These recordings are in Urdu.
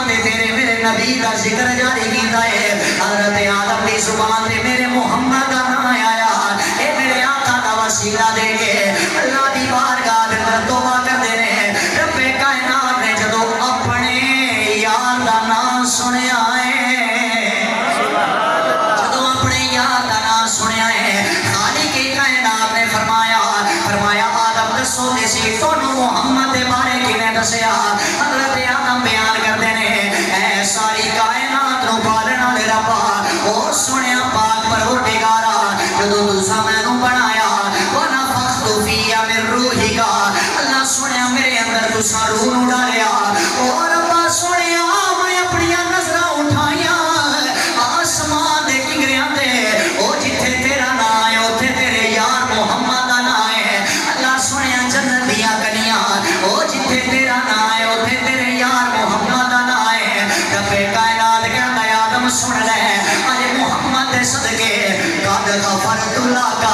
تے تیرے میرے نبی دا ذکر جاری کیتا ہے حضرت آدم دی زبان تے میرے محمد دا نام آیا اے میرے آقا دا وسیلہ دے کے اللہ دی بارگاہ دے اندر توبہ کر دے نے رب کائنات نے جدو اپنے یار دا نام سنیا ہے جدو اپنے یار دا نام سنیا ہے خالق کائنات نے فرمایا آدم دسو دیسی تونوں محمد دے بارے کنے دسیا حضرت آدم بیان کر دے نے اے ساری کائنات نو پالن والے ربا او سنیا پاک پروردگارا جدو تساں مینوں بنایا ونفخت فیہ من روحک اللہ سنیا میرے اندر تساں روح نو ڈالیا او ربا سنیا میں اپنی نظراں اٹھائیاں آسمان دے کنگریاں تے او جتھے تیرا نام ہے اوتھے تیرے یار محمد دا نام ہے اللہ سنیا جنت دیاں گلیاں او جتھے تیرا نام ہے اوتھے تیرے یار محمد دا نام ہے رب کائنات کہندا ہے آدم سن لے اے محمد دے صدقے قد غفرت لک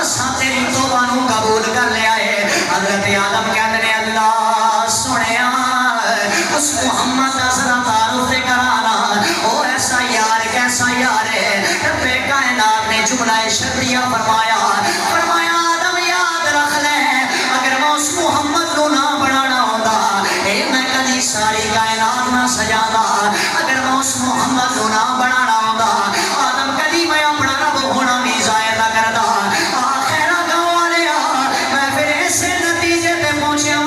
اساں تیری توبہ نو قبول کر لیا ہے حضرت آدم کہندے نے اللہ سنیا اس محمد دا ذرا تعارف کرانا او ایسا یار کیسا یار ہے رب کائنات نے جملہ شرطیہ فرمایا آدم یاد رکھ لے اگر میں اس محمد نو نہ بنانا ہوندا اے میں کدی ساری کائنات نہ سجادا اگر میں اس محمد نو نہ بنانا ہوندا آدم کدی میں اپنا رب ہونا نہیں ظاہر نہ کردا آخر گاؤں والیا میں پھر اسے نتیجے پہ پہنچیا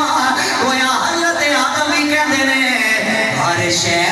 گویا حضرت آدم ہی کہندے نے ہر شے